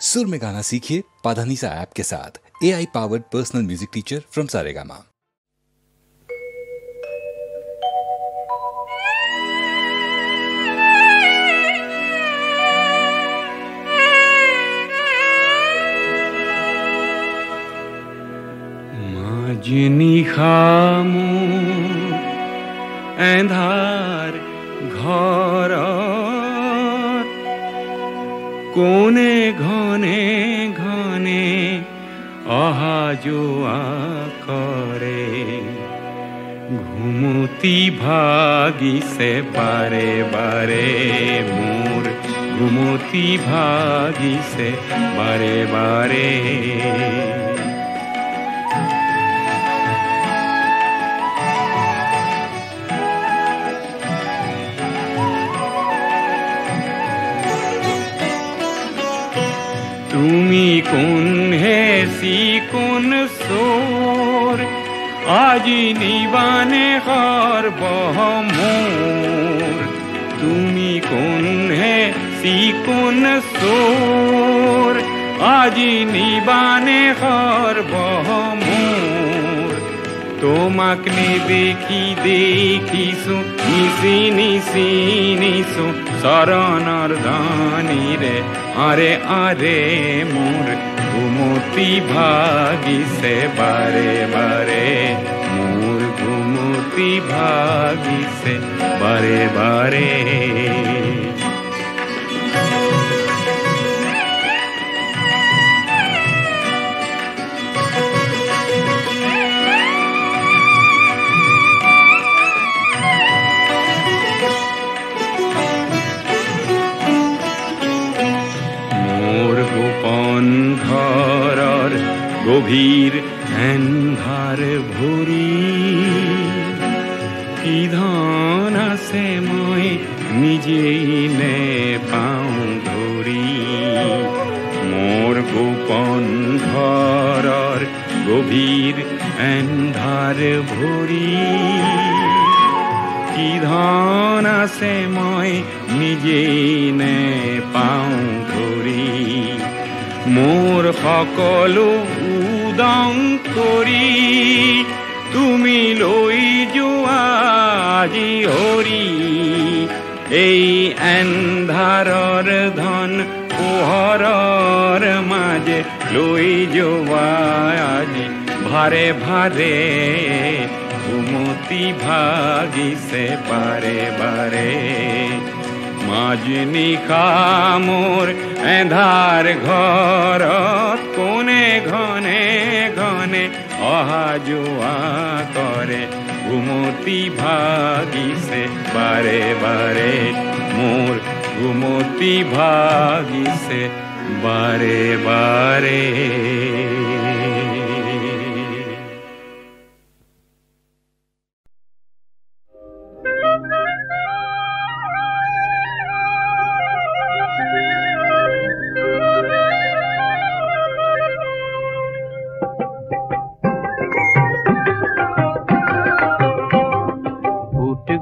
सुर में गाना सीखिए पाधानीसा ऐप के साथ। AI powered personal music teacher from Saregama. মাজনী খামো এন্ধাৰ ঘৰত কোনে ঘনে ঘনে অহা যোৱা কৰে, ঘুমতি ভাগিছে বাৰে বাৰে মোৰ, ঘুমতি ভাগিছে বাৰে বাৰে। তুমি কোন হেসি কোন সোর, আজি নিবানে হর বহমোর। তুমি কোন হেসি কোন সোর, আজি নিবানে হর বহমোর। তোমাক নেদেখি দেখিছো নিশি নিশি নিশো শরণর ধানীরে, আরে আরে মোর ঘুমতি ভাগিছে বারে বারে, মোর ঘুমতি ভাগিছে বারে বারে। ঘৰৰ গভীৰ এন্ধাৰ ভৰি, কি ধন আছে মই নিজেই নেপাওঁ ধৰি। মোৰ গোপন ঘৰৰ গভীৰ এন্ধাৰ ভৰি, কি ধন আছে মই নিজেই নেপাওঁ ধৰি। মোৰ সকলো উদং কৰি তুমি লৈ যোৱা আজি হৰি, এই এন্ধাৰৰ ধন পোহৰৰ মাজে লৈ যোৱা আজি ভাৰে ভাৰে, ঘুমতি ভাগিছে বাৰে বাৰে। মাজনী খামোৰ এন্ধাৰ ঘৰত কোনে ঘনে ঘনে অহা যোৱা কৰে, ঘুমতি ভাগিছে বাৰে বাৰে মোৰ, ঘুমতি ভাগিছে বাৰে বাৰে।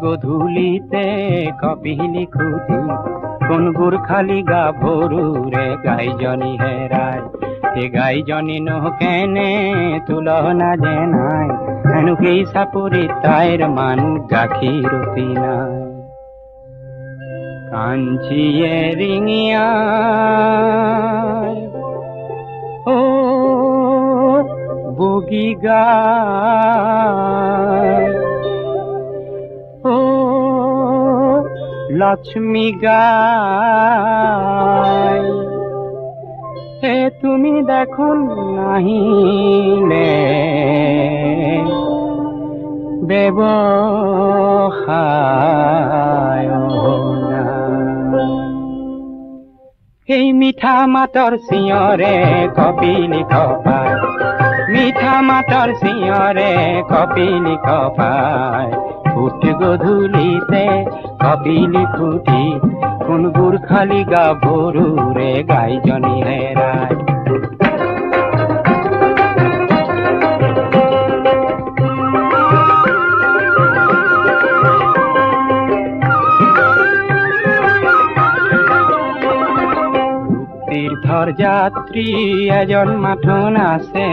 গধূলিতে কপিলি খুঁটি কোন গোৰ্খালি গা ভৰুৰে গাইজনী হেৰাই, সেই গাইজনী নহকেনে তুলনা যে নাই, হেনো সেই চাপৰি তাইৰ মানুহ গাখীৰতি নাই। কাঞ্চিয়ে ৰিঙিয়া ও বগী গায়, লক্ষ্মী গায়, হে তুমি দেখোন নাহিলে ব্যৱসায়। সেই মিঠা মাতৰ চিঞৰে কপিলি খপায়, মিঠা মাতৰ চিঞৰে কপিলি খপায়। ফুট গধূলিতে কপিলি ফুটি কোন গোৰ্খালি গা ভৰুৰে গাইজনী হেৰাই। পথৰ যাত্ৰী এজন মাথোন আছে,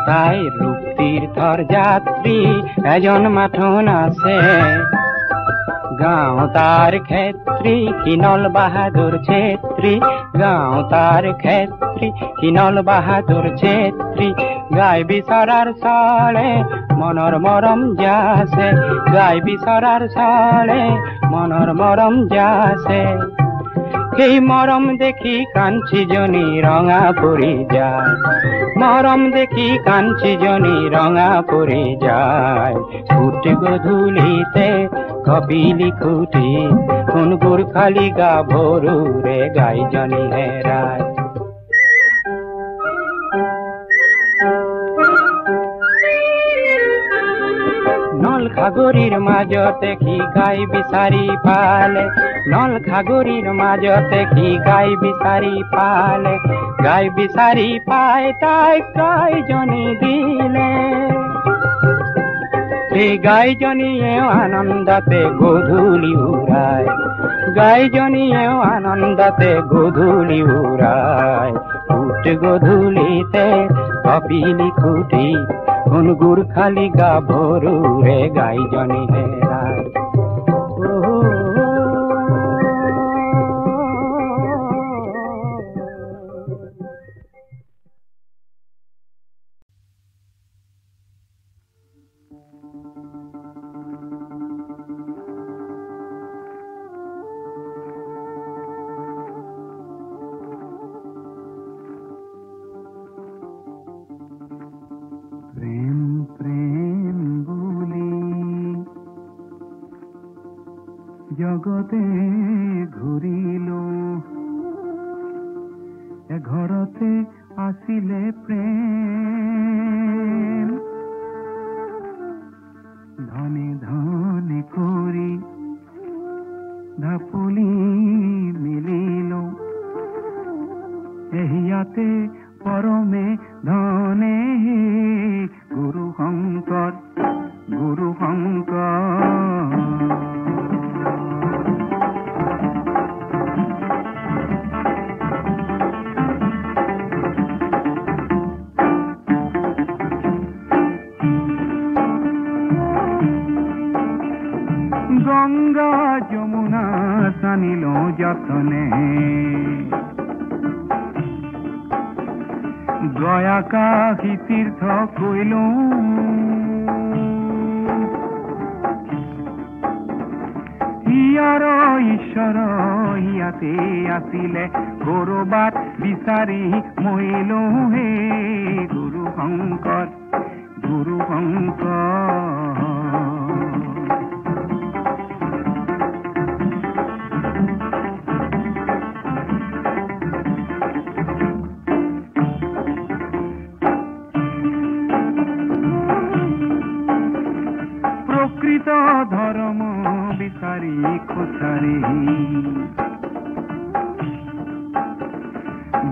তাই ৰূপ তীৰ্থৰ যাত্ৰী এজন মাথোন আছে। গাঁও তাৰ ক্ষেত্ৰী কিনল বাহাদুৰ ছেত্ৰী, গাঁও তাৰ ক্ষেত্ৰী কিনল বাহাদুৰ ছেত্ৰী। গাই বিচৰাৰ চলে মনৰ মৰম যাছে, গাই বিচৰাৰ চলে মনৰ মৰম যাছে। সেই মৰম দেখি কাঞ্চীজনী ৰঙা পৰি যায়, মৰম দেখি কাঞ্চীজনী ৰঙা পৰি যায়। ফুট গধূলিতে কপিলি খুটি, কোন গোৰ্খালী গাভৰুৰে গাইজনী হেৰায়। নল খাগৰিৰ মাজতে সি গাই বিচাৰি পালে, নল খাগৰিৰ মাজতে সি গাই বিচাৰি পালে। গাই বিচাৰি পাই তাইক গাইজনী দিলে, সেই গাইজনীয়েও আনন্দতে গধূলি উৰায়, গাইজনীয়েও আনন্দতে গধূলি উৰায়। ফুট গধূলিতে কপিলি খুটি, কোন গোৰ্খালী গাভৰুৰে গাইজনী হেৰায়। জগতে ঘূৰিলো, এঘৰতে আছিলে প্ৰেম। ধনে ধনে কৰি ঢাপলি মিলিলো, এহিয়াতে পৰমে ধনে গুৰু শংকৰ, গুৰু শংকৰ। গঙ্গা যমুনা সানিলো যতনে, গয়া কাশী তীৰ্থ কইলো। হিয়াৰ ঈশ্বৰ হিয়াতে আছিলে, কৰবাত বিচাৰি মৰিলো হে গুৰু শংকৰ, গুৰু শংকৰ। প্ৰকৃত ধৰ্ম বিচাৰি খোঁচাৰি,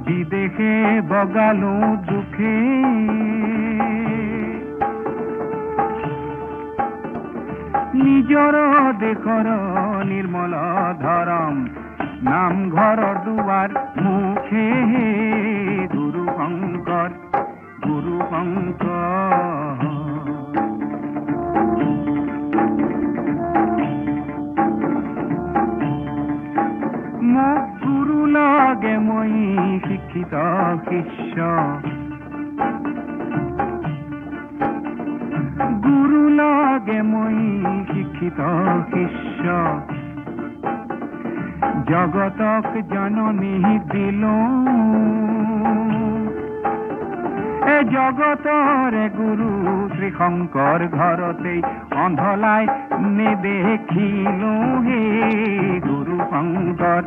বিদেশে বগালো দুখে। নিজৰ দেশৰ নিৰ্মল ধৰম, নামঘৰ দুয়াৰ মুখে গুৰু শংকৰ, গুৰু শংকৰ। মোক গুৰু লাগে মই শিক্ষিত শিষ্য, গুৰু লাগে মই শিক্ষিত শিষ্য। জগতক জননী দিলো, এ জগতৰে গুৰু শ্ৰীশংকৰ ঘৰতে অন্ধলাই নেদেখিলো হে গুৰু শংকৰ,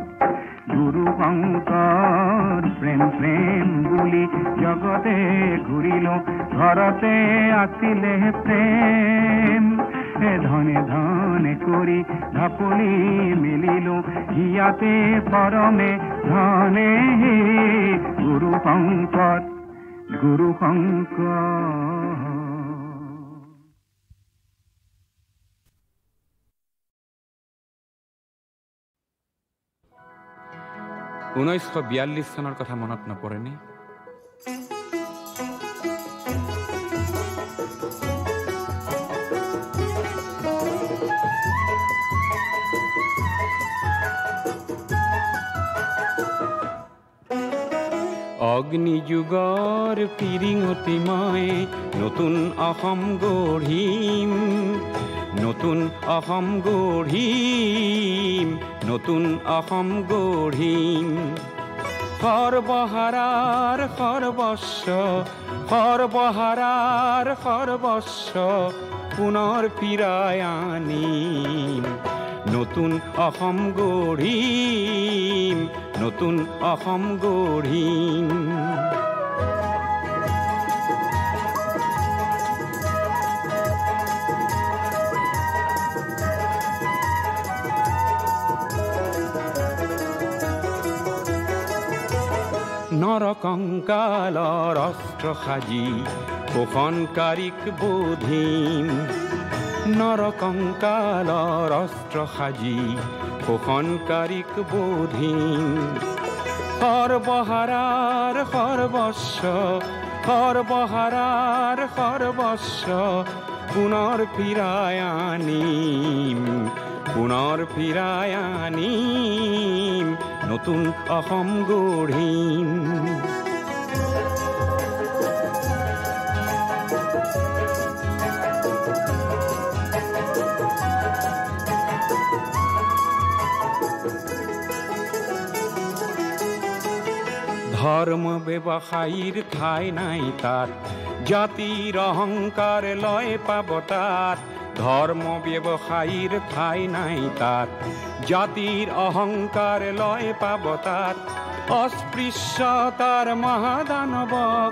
গুৰু শংকৰ। প্ৰেম প্ৰেম বুলি জগতে ঘূৰিলো, ঘৰতে আছিলে প্ৰেম। ধনে ধনে কৰি ঢাপলি মিলিলো, হিয়াতে পৰমে ধনে হে গুৰু শংকৰ, গুৰু শংকৰ। 1942 চনৰ কথা মনত নপৰেনে? অগ্নিযুগৰ পিৰিঙতি মই নতুন অসম গঢ়িম, নতুন অসম গঢ়িম, নতুন অসম গঢ়িম। সৰ্বহাৰাৰ সৰ্বস্ব, সৰ্বহাৰাৰ সৰ্বস্ব পুনৰ ফিৰাই আনিম, নতুন অসম গঢ়িম, নতুন অসম গঢ়িম। নৰকংকালৰ অস্ত্ৰ সাজি শোষণকাৰীক বোধিম, নৰকংকালৰ অস্ত্ৰ সাজি শোষণকাৰীক বোধিম। সৰ্বহাৰাৰ সৰ্বস্ব, সৰ্বহাৰাৰ সৰ্বস্ব পুনৰ ফিৰাই আনিম, পুনৰ ফিৰাই আনিম, নতুন অসম গঢ়িম। ধৰ্ম ব্যৱসায়ীৰ ঠাই নাই তাত, জাতিৰ অহংকাৰ লয় পাব তাত। ধৰ্ম ব্যৱসায়ীৰ ঠাই নাই তাত, জাতিৰ অহংকাৰ লয় পাব তাত। অস্পৃশ্যতাৰ মহাদানৱক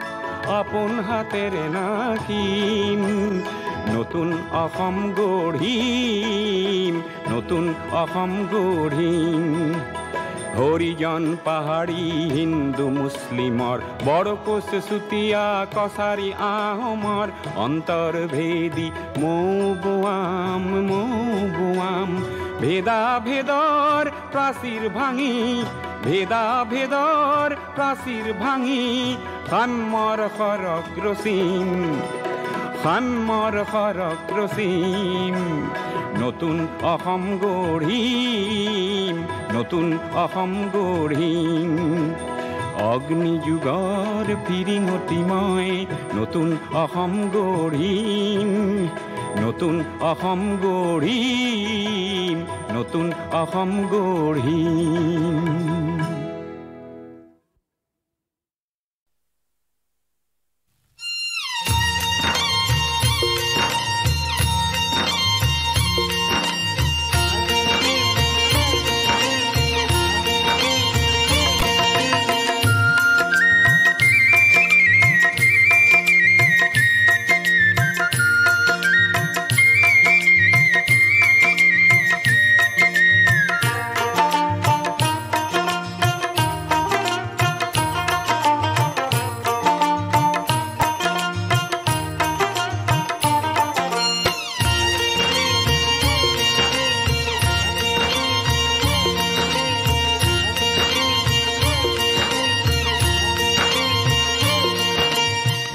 আপোন হাতেৰে নাকিম, নতুন অসম গঢ়িম, নতুন অসম গঢ়িম। হৰিজন পাহাৰী হিন্দু মুছলিমৰ, বৰকোচ চুতীয়া কছাৰী আহোমৰ, অন্তৰ্ভেদী মৌ বোৱাম, মৌ বোৱাম। ভেদা ভেদৰ প্ৰাচীৰ ভাঙি, ভেদা ভেদৰ প্ৰাচীৰ ভাঙি সাম্যৰ সৰগ ৰচিম, সাম্যৰ সৰগ ৰচিম, নতুন অসম গঢ়িম, নতুন অসম গঢ়িম। অগ্নিযুগৰ পিৰিঙতি মই নতুন অসম গঢ়িম, নতুন অসম গঢ়িম, নতুন অসম গঢ়িম।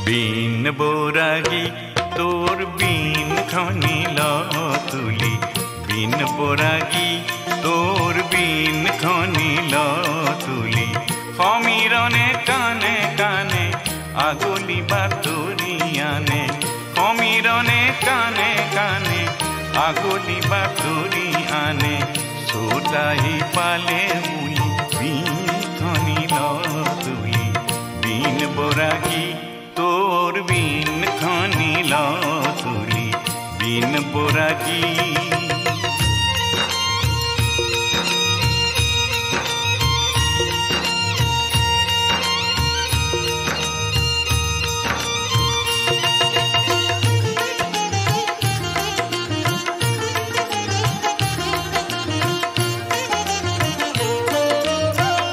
বিন বৰাগী তোৰ বিন খনি তুলি, বিন বৰাগী তোৰ বিন খনি তুলি। সমীৰণে কাণে কাণে আগলি বাতৰি আনে, সমীৰণে কাণে কাণে আগলি বাতৰি আনে। চোতাহি পালে বুলি বিন খনি তুলি, বিন বৰাগী তোৰ বিন খনি তুলি, বিন বৰাগী।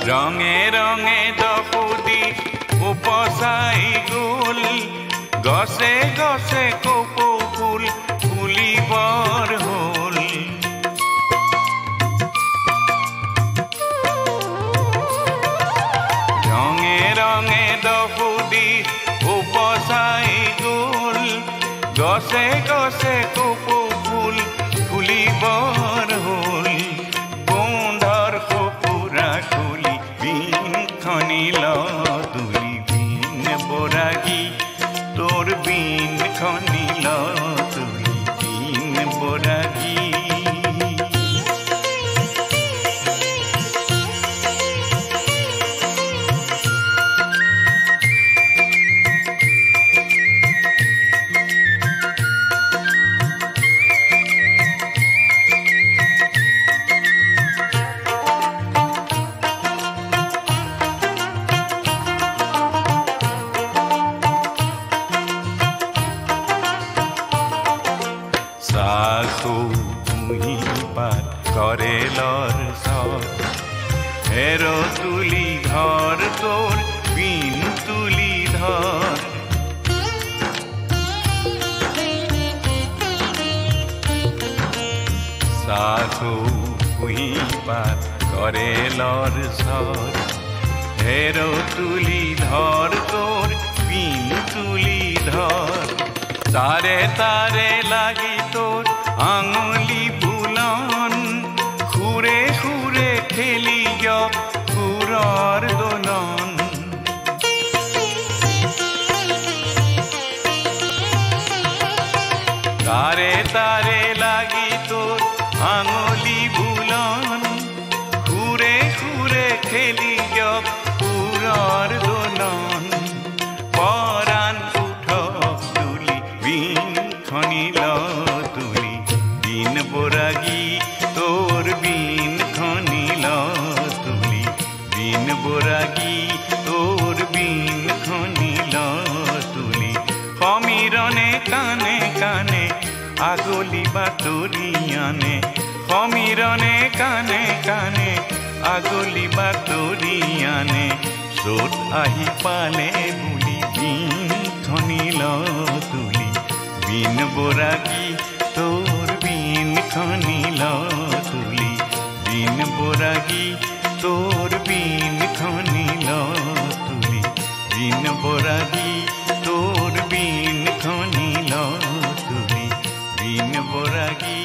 ৰঙে ৰঙে দপুদি উপসাই গল, গছে গছে কপৌ ফুল ফুলিবৰ খনিল তুলি বিন বরাগী তোর বিন খনিল তুলি বিন বরাগী করেলর সর হেরো তুলি ধর তোর বিন তুলি ধর সাধু পার করেলর সর হেরো তুলি ধর তোর বিন তুলি ধর তারে তারে লাগি তোর আঙুলি বুলন খুরে খুরে খেলি খুরর দোলন তারে তারে লাগি তোর আঙুলি বুলন খুরে খুরে খেলি খুরর দোলন পরাণ উঠ তুলি বিন খনিল তুলি বিন বরাগী তোর বিন খনিল তুলি বিন বরাগী তোর বিন খনিল তুলি সমীরণে কানে কানে আগলি বাতরিয়ানে সমীরণে কানে কানে আগলি বাতরিয়ানে সোট আহি পালে বুলি বিন খনিল তুলি বিন বরাগী তোর বিন খনিল তুলি বিন বরাগী তোর বিন খনিল তুলি বিন বরাগী তোর বিন খনিল তুলি বিন বরাগী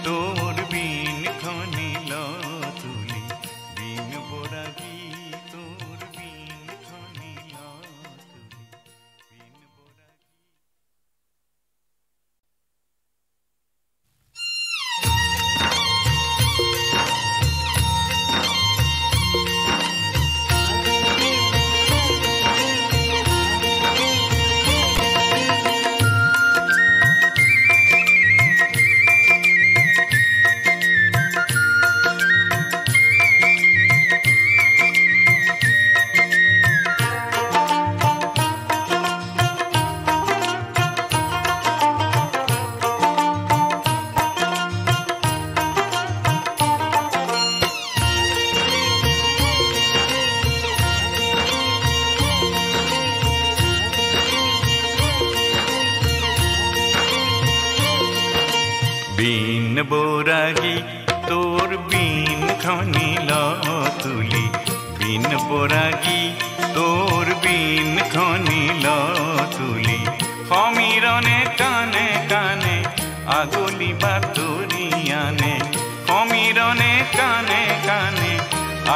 তোর বিন খনিল তুলি বিন বরাগী তোর বিন খনিল তুলি বিন বরাগী বিন বরাগী তোর বিন খনিল তুলি বিন বরাগী তোর বিন খনিল তুলি সমীরণে কানে কানে আগলি বাতরিয়ানে সমীরণে কানে কানে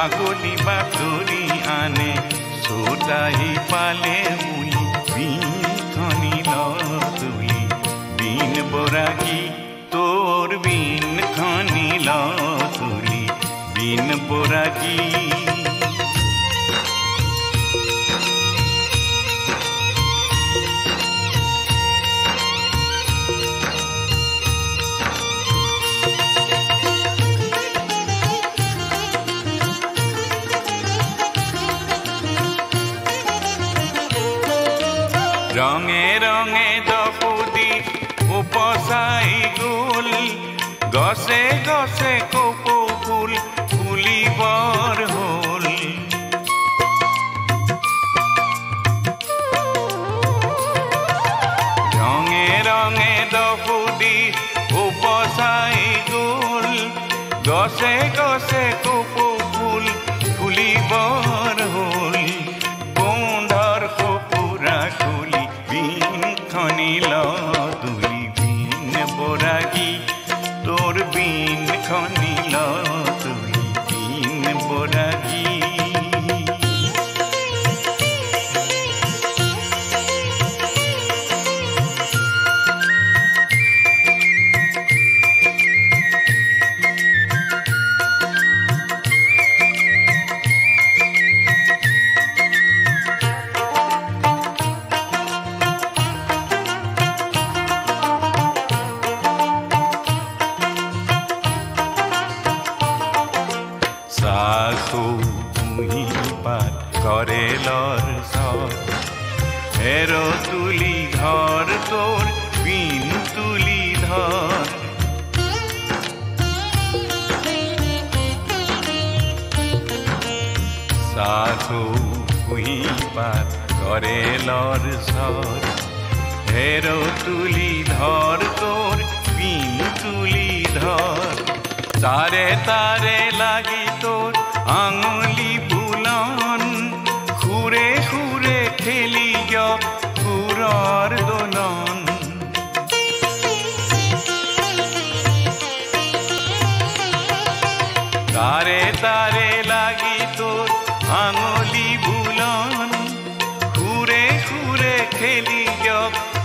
আগলি বাতরিয়ানে সোটাহি পালে বুলি বিন খনিল তুলি বিন বরাগী তোর বিন খনিল তুলি বিন বরাগী রঙে রঙে দপুদি উপসাই গুল গছে গছে কপৌ ফুল ফুলিবৰ হল ৰঙে ৰঙে দপুদি উপসাই গুল গছে গছে কপৌ ফুল ফুলিবৰ হল গোন্ধৰ কপুৰা খুলি বিন খনিল তুলি বিন বরাগী তোর বিন খনিল তুলি বিন বরাগী সর হের তুলি ধর তোর বিন তুলি ধর সাধু কুইপাত করে লর সর হের তুলি ধর তোর বিন তুলি ধর তারে তারে লাগি তোর আঙুলি বুলন খুরে খুরে খেলি খুরর দোলন তারে তারে লাগি তোর আঙুলি বুলন খুরে খুরে খেলি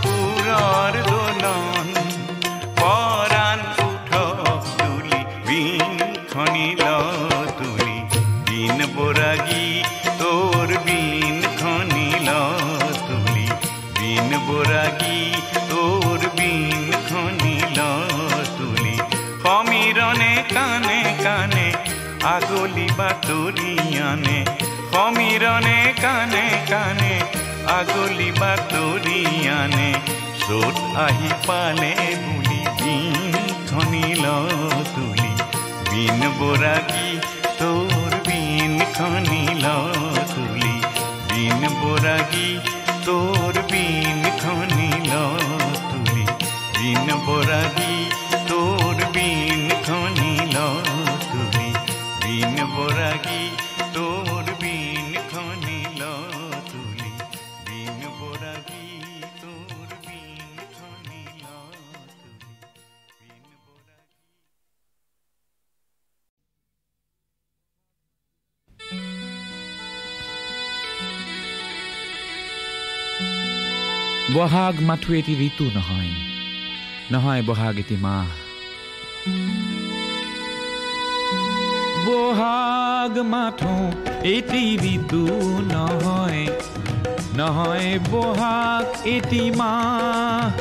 খুরর দোলন পরাণ উঠক তুলি বিন খনিল তুলি বিন বরাগি তোর বিন খনিল তুলি বিন বরাগি তোর বিন খনিল তুলি সমীরণে কানে কানে আগলি বাতরিয়ানে সমীরণে কানে কানে আগলি বাতরিয়ানে সোট আহি পালে বুলি বিন খনিল তুলি বিন বরাগি তোর বিন খনিল তুলি বিন বরাগি তোর বিন খনিল তুলি বিন বরাগি তোর বিন খনিল তুলি বিন বরাগি তোর বিন খনিল তুলি বিন বরাগি তোর বিন খনিল তুলি বিন বরাগি বহাগ মাথো এটি ঋতু নহয় নহয় বহাগ এটি মাহ বহাগ মাথো এটি ঋতু নহয় নহয় বহাগ এটি মাহ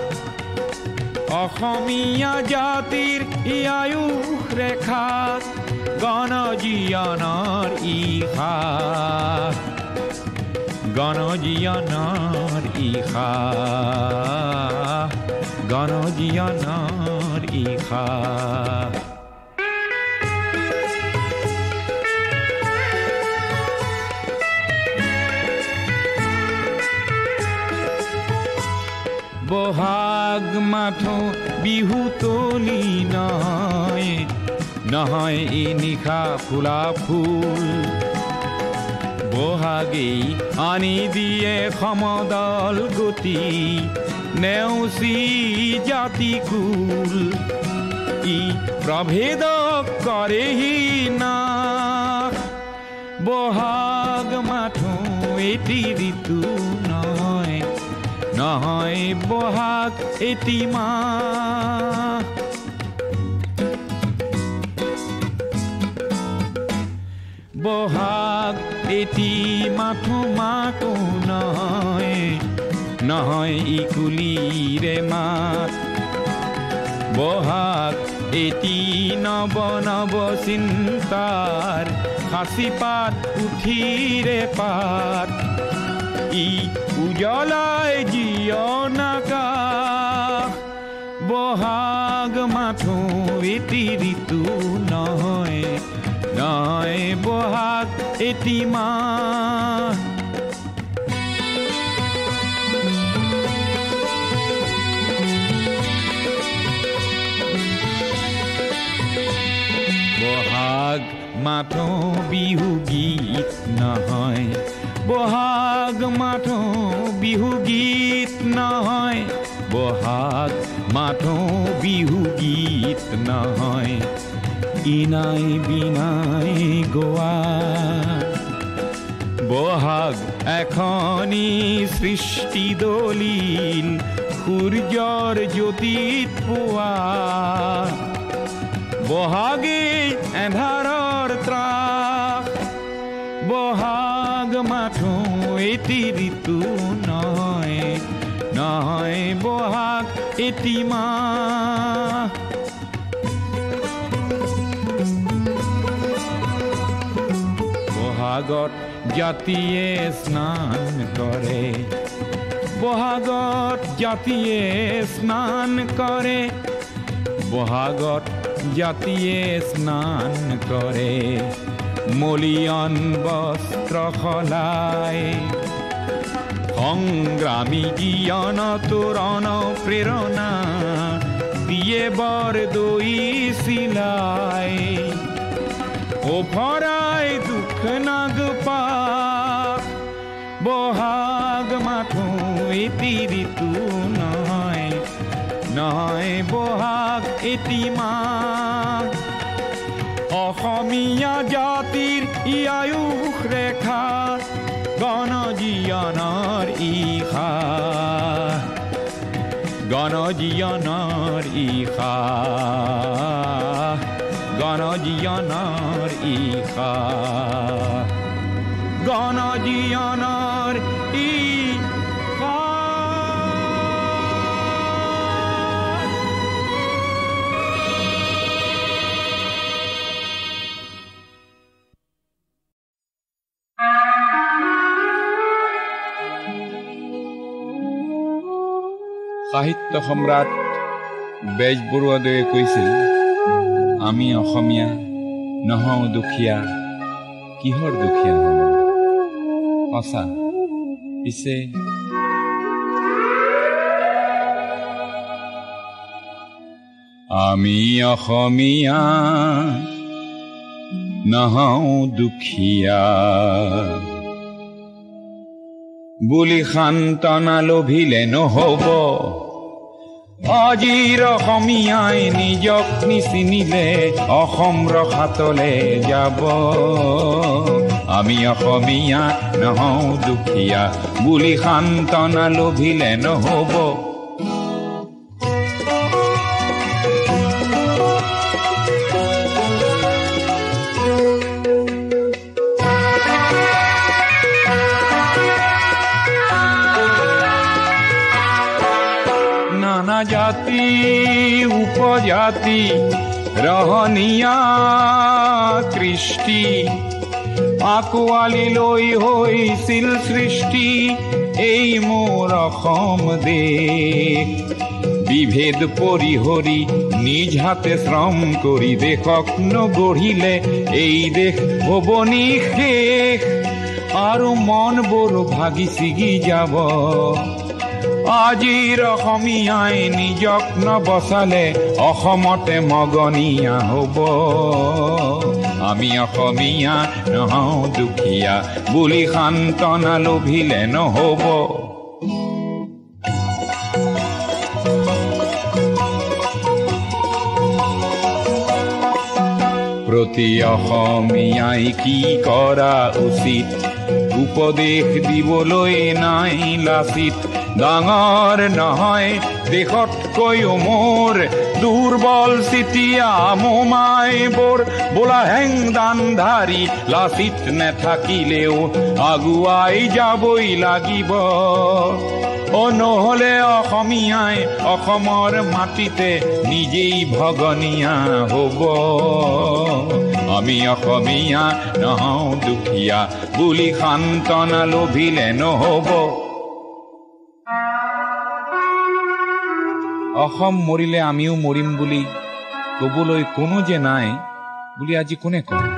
অসমীয়া জাতিৰ আয়ুস ৰেখা গণজীৱনৰ ইশা গণজীৱনৰ ইশা গণজীৱনৰ ইশা বহাগ মাথো বিহু তলি নহয় নহয় এই নিশা ফুলা ফুল বহাগেই আনি দিয়ে সমদল গতি নেওচি জাতি কুল ই প্ৰভেদ কৰেহি নাশ বহাগ মাথো এটি ঋতু নহয় নহয় বহাগ এটি মাহ বহাগ এটি মাথো মাতো নহয় নহয় ই কুলিৰে মাত বহাগ এটি নৱ নৱ চিন্তাৰ সাঁচি পাত পুথিৰে পাত ই উজ্বলাই জীৱন আকাশ বহাগ মাথো এটি ঋতু নহয় নহয় বহাগ এটি মাহ বহাগ মাথো বিহু গীত নহয় বহাগ মাথো বিহু গীত নহয় বহাগ মাথো বিহু গীত নহয় ইনাই বিনাই গোৱা বহাগ এখনি সৃষ্টি দলিল সূৰ্যৰ জ্যোতিত পোৱা বহাগে এন্ধাৰৰ ত্ৰাস বহাগ মাথো এটি ঋতু নহয় নহয় বহাগ এটি মাহ বহাগত জাতিয়ে স্নান কৰে, বহাগত জাতিয়ে স্নান কৰে, বহাগত জাতিয়ে স্নান কৰে, মলিয়ন বস্ত্ৰ সলায়, সংগ্ৰামী জীয়ন তোৰণ প্ৰেৰণা দিয়ে বৰ দৈ চিলাই, অভৰাই দুখ নাগপাক, বহাগ মাথো এটি ঋতু নহয়, নহয় বহাগ এটি মাহ, অসমীয়া জাতিৰ ই আয়ুস ৰেখা, গণজীয়নৰ ইশা, গণজীয়নৰ ইশা, গণজীয়নৰ ইশা, গণজীয়নৰ ইশা। সাহিত্য সম্ৰাট বেজবৰুৱাদেৱে কৈছিল, আমি অসমীয়া নহওঁ দুখীয়া, কিহৰ দুখীয়া হওঁ? সঁচা। পিছে আমি অসমীয়া নহওঁ দুখীয়া বুলি সান্তনা লভিলে নহব, আজিৰ অসমীয়াই নিজক নিচিনিলে অসম ৰসাতলে যাব। আমি অসমীয়া নহওঁ দুখীয়া বুলি সান্তনা লভিলে নহব। নানা জাতি উপজাতি ৰহনীয়া কৃষ্টি আকোৱালি লৈ হৈছিল সৃষ্টি এই মোৰ অসম দেশ। বিভেদ পৰিহৰি নিজ হাতে শ্ৰম কৰি দেশক নগঢ়িলে এই দেশ হ'ব নিশেষ, আৰু মনবোৰ ভাগি ছিগি যাব। আজিৰ অসমীয়াই নিজক নবচালে অসমতে মগনীয়া হ'ব। আমি অসমীয়া নহওঁ দুখীয়া বুলি সান্তনা লভিলে নহ'ব। প্ৰতি অসমীয়াই কি কৰা উচিত উপদেশ দিবলৈ নাই লাচিত। ডাঙৰ নহয় দেশতকৈও মোৰ দুৰ্বল চিতিয়া মোমাইবোৰ, বোলা হেংদান ধাৰি লাচিত নেথাকিলেও আগুৱাই যাবই লাগিব। নহ'লে অসমীয়াই অসমৰ মাটিতে নিজেই ভগনীয়া হ'ব। আমি অসমীয়া নহওঁ দুখীয়া বুলি সান্তনা লভিলে নহ'ব। অসম মৰিলে আমিও মৰিম বুলি ক'বলৈ কোনো যে নাই বুলি আজি কোনে কয়?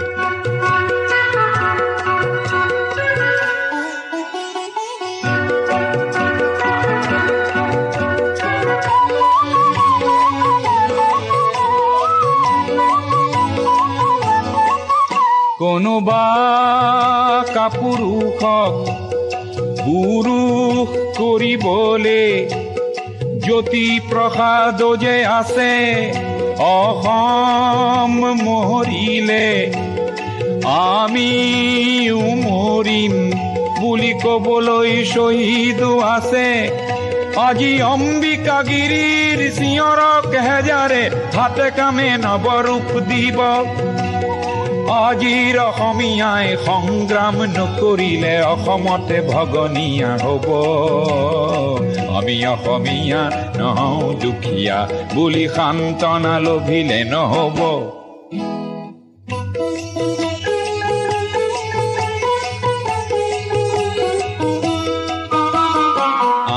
কোনোবা কাপুৰুষক পুৰুষ কৰিবলে জ্যোতি প্ৰসাদ যে আছে অসম মৰিলে আমিও মৰিম বুলি ক'বলৈ শ্বহীদো আছে। আজি অম্বিকাগিৰিৰ চিঞৰক হেজাৰে হাতে কামে নৱৰূপ দিব। আজিৰ অসমীয়াই সংগ্ৰাম নকৰিলে অসমতে ভগনীয়া হ'ব। আমি অসমীয়া নহওঁ দুখীয়া বুলি সান্তনা লভিলে নহ'ব।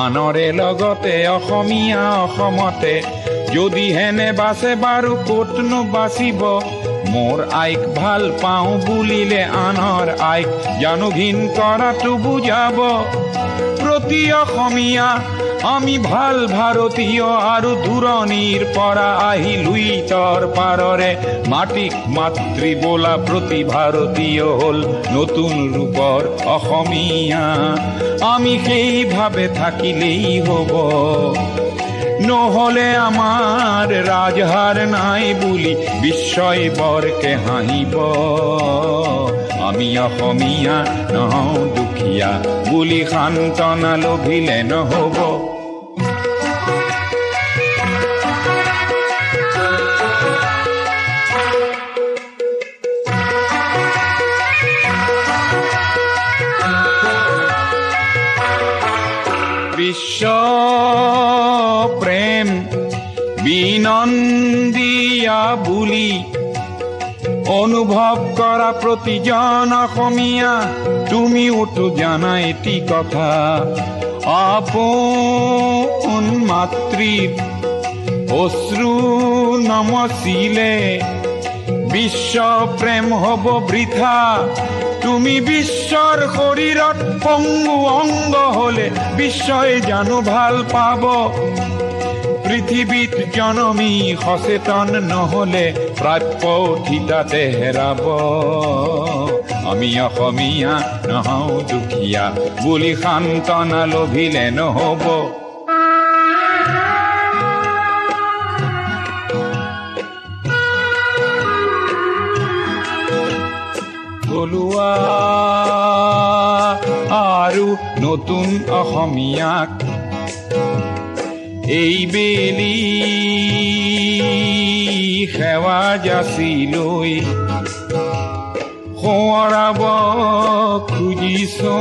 আনৰে লগতে অসমীয়া অসমতে যদি হেনে বাছে বাৰু ক'তনো বাচিব মোৰ আইক ভাল পাওঁ বুলিলে আনৰ আইক জানো ঘিন কৰাটো বুজাব প্ৰতি অসমীয়া আমি ভাল ভাৰতীয় আৰু দূৰণিৰ পৰা আহিলুই তৰ পাৰৰে মাটিক মাতৃ বোলা প্ৰতি ভাৰতীয় হ'ল নতুন ৰূপৰ অসমীয়া আমি সেইভাৱে থাকিলেই হ'ব নহলে আমাৰ ৰাজহাৰ নাই বুলি বিশ্বই বৰকে হাঁহিব আমি অসমীয়া নহওঁ দুখীয়া বুলি সান্তনা লভিলে নহব বিশ্ব প্ৰেম বিনন্দিয়া বুলি অনুভৱ কৰা প্ৰতিজন অসমীয়া তুমিওতো জানা এটি কথা আপোন মাতৃৰ অশ্ৰু নমচিলে বিশ্ব প্ৰেম হ'ব বৃথা তুমি বিশ্বৰ শৰীৰত পংগু অংগ হলে বিশ্বই জানো ভাল পাব পৃথিৱীত জনমী সচেতন নহলে প্ৰাপ্য থিতাতে হেৰাব আমি অসমীয়া নহওঁ দুখীয়া বুলি সান্তনা লভিলে নহব থলুৱা আৰু নতুন অসমীয়াক এইবেলি সেৱা যাচিলৈ সোঁৱৰাব খুজিছো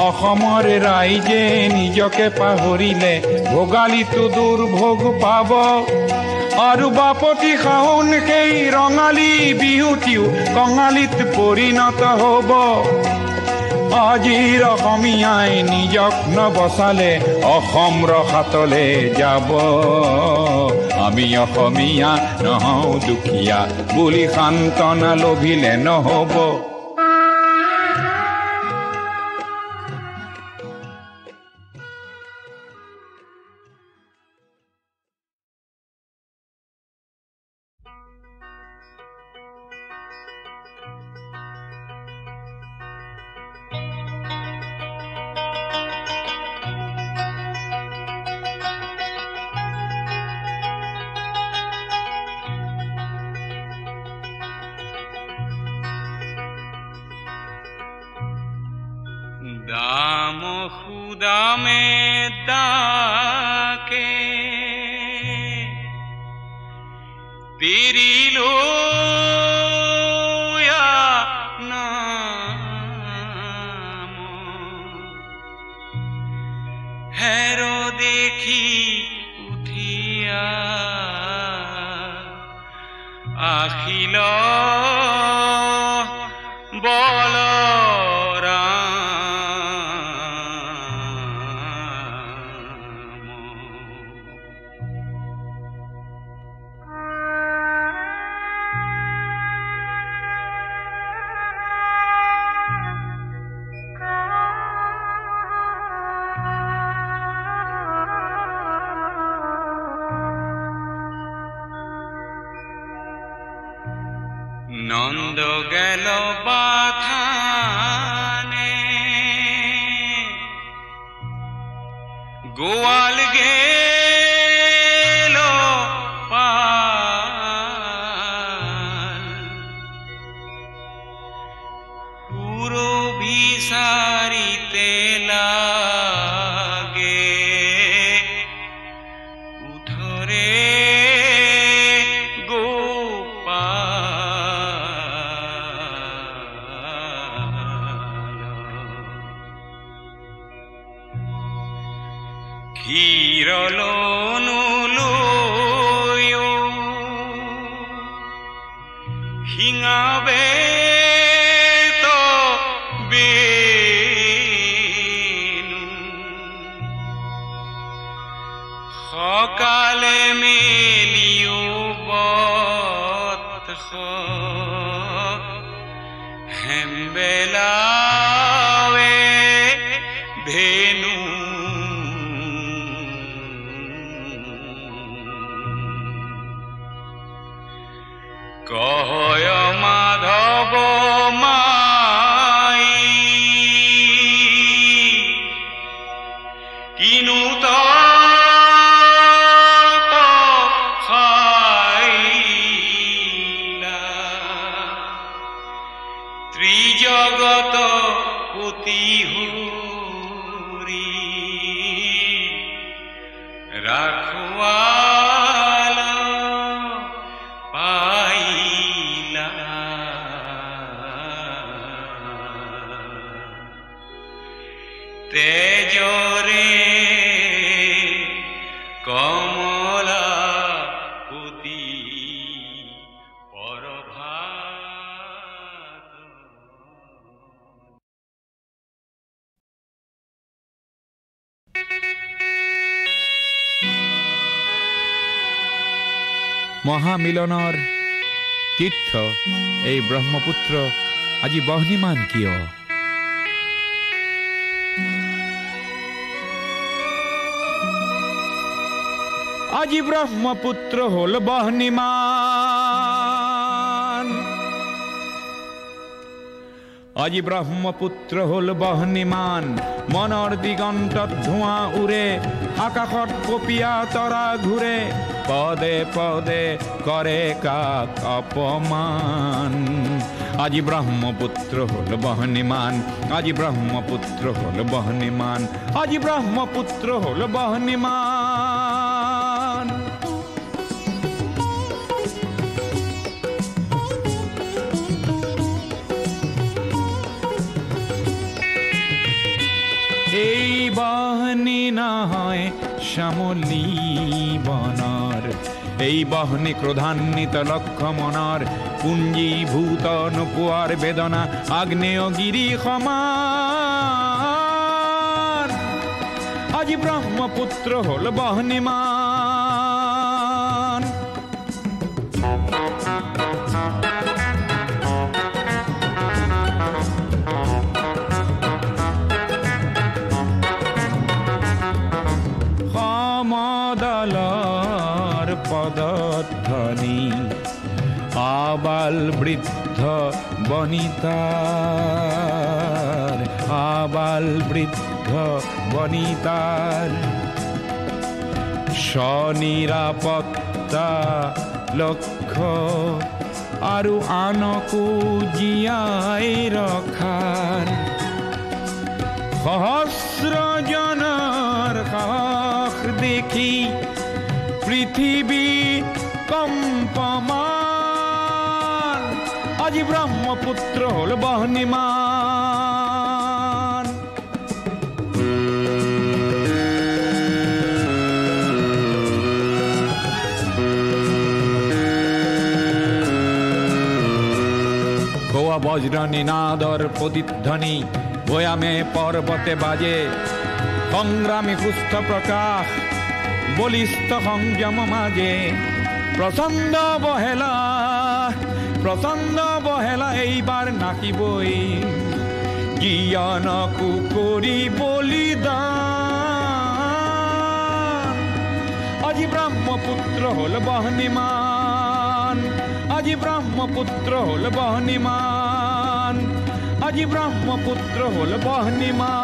অসমৰ ৰাইজে নিজকে পাহৰিলে ভোগালীটো দুৰ্ভোগ পাব আৰু বাপতি শাওন সেই ৰঙালী বিহুটিও কঙালীত পৰিণত হ'ব আজিৰ অসমীয়াই নিজক নবচালে অসম ৰসাতলে যাব আমি অসমীয়া নহওঁ দুখীয়া বুলি সান্তনা লভিলে নহব দাম খুদামে ডাকে তেরি লোয়া নাম হেরো দেখি উঠিয়া আখিল বল নন্দ গেল বাথানে গোয়াল গেল পাল পুরো ভিসারিতে লাগে উঠরে হিঙাবে তো বে অতি হরি রাখওয়াল পাইলা তেজরে কমলা পুতি পরভাত মহামিলনৰ তীৰ্থ এই ব্ৰহ্মপুত্ৰ আজি বহ্নিমান কিয়? আজি ব্ৰহ্মপুত্ৰ হল বহ্নিমান, আজি ব্ৰহ্মপুত্ৰ হল বহ্নিমান। মনৰ দিগন্তত ধোঁৱা উৰে, আকাশত পপীয়া তৰা ঘূৰে, পদে পদে কৰে কাক অপমান। আজি ব্ৰহ্মপুত্ৰ হল বহ্নিমান, আজি ব্ৰহ্মপুত্ৰ হল বহ্নিমান, আজি ব্ৰহ্মপুত্ৰ হল বহ্নিমান। এই বহ্নি নহয় শ্যামলী বনৰ, এই বহ্নি ক্ৰোধান্বিত লক্ষ্য মনৰ, পুঞ্জীভূত নোপোৱাৰ বেদনা আগ্নেয়গিৰি সমান। আজি ব্ৰহ্মপুত্ৰ হল বহ্নিমান। সমদলৰ পদধ্বনি আবাল বৃদ্ধ বনিতাৰ, আবাল বৃদ্ধ বনিতাৰ স্বনিৰাপত্তা লক্ষ্য আৰু আনকো জীয়াই ৰখাৰ সহস্ৰজনৰ সাহস দেখি পৃথিৱী কম্পমান। আজি ব্ৰহ্মপুত্ৰ হল বহ্নিমান। গোৱা বজ্ৰ নিনাদৰ প্ৰতিধ্বনি ভৈয়ামে পৰ্বতে বাজে, সংগ্ৰামী সুস্থ প্ৰকাশ বলিষ্ঠ সংযম মাজে। প্ৰচণ্ড বহেলা, প্ৰচণ্ড বহেলা এইবাৰ নাকিবই, জ্ঞানকো কৰি বলিদান। আজি ব্ৰহ্মপুত্ৰ হল বহ্নিমান, আজি ব্ৰহ্মপুত্ৰ হল বহ্নিমান, আজি ব্ৰহ্মপুত্ৰ হল বহ্নিমান।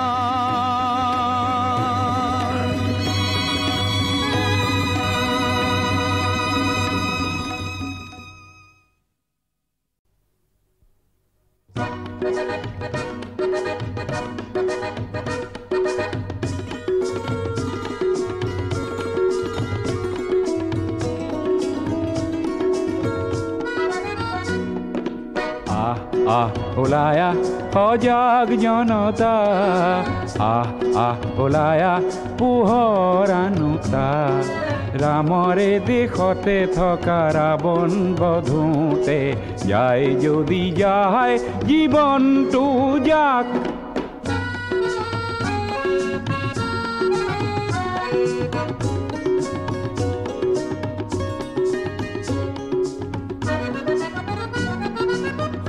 আহ ওলায়া সজাগ জনতা, ওলায়া পোহৰ আনুতা। ৰামৰে দেশতে থকা ৰাৱণ বধোতে, যায় যদি যায় জীৱনটো যাক।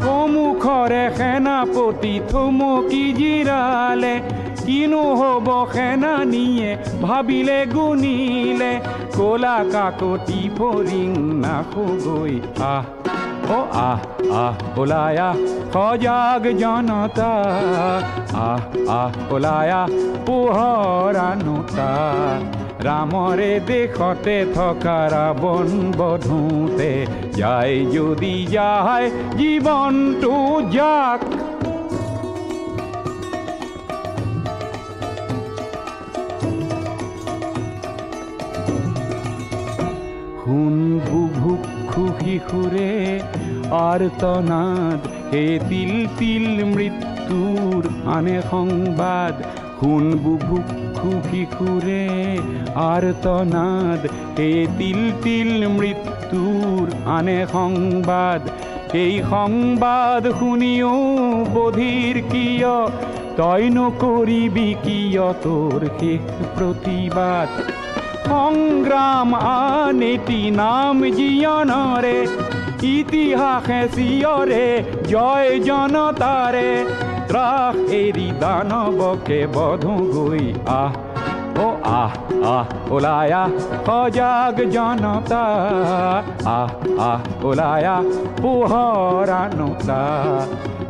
সন্মুখৰে সেনাপতি থমকি জিৰালে, কিনো হব সেনানীয়ে ভাবিলে গুণিলে। কলা কাকতি ফৰিং নাখগৈ ওলায়া সজাগ জনতা, ওলায়া পোহৰ আনুতা। ৰামৰে দেশতে থকা ৰাৱণ বধোতে, যায় যদি যায় জীৱনটো যাক। কিশোৰে আৰ্তনাদ হে তিল তিল মৃত্যুৰ আনে সংবাদ শুন বুভুক্ষু কিশোৰে আৰ্তনাদ হে তিল তিল মৃত্যুৰ আনে সংবাদ এই সংবাদ শুনিও বধিৰ কিয় তই নকৰিবি কিয় তোৰ শেষ প্ৰতিবাদ সংগ্ৰাম আন এটি নাম জীৱনৰে ইতিহাসে চিঞৰে জয় জনতাৰে ত্ৰাস এৰি দানৱকে বধো গৈ আহ ও আহ আহ ওলাই আহ সজাগ জনতা আহ আহ ওলাই আহ পোহৰানুতা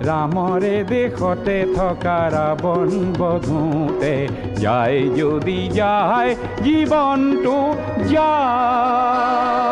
ৰামৰে দেশতে থকা ৰাৱণ বধোতে যায় যদি যায় জীৱনটো যায়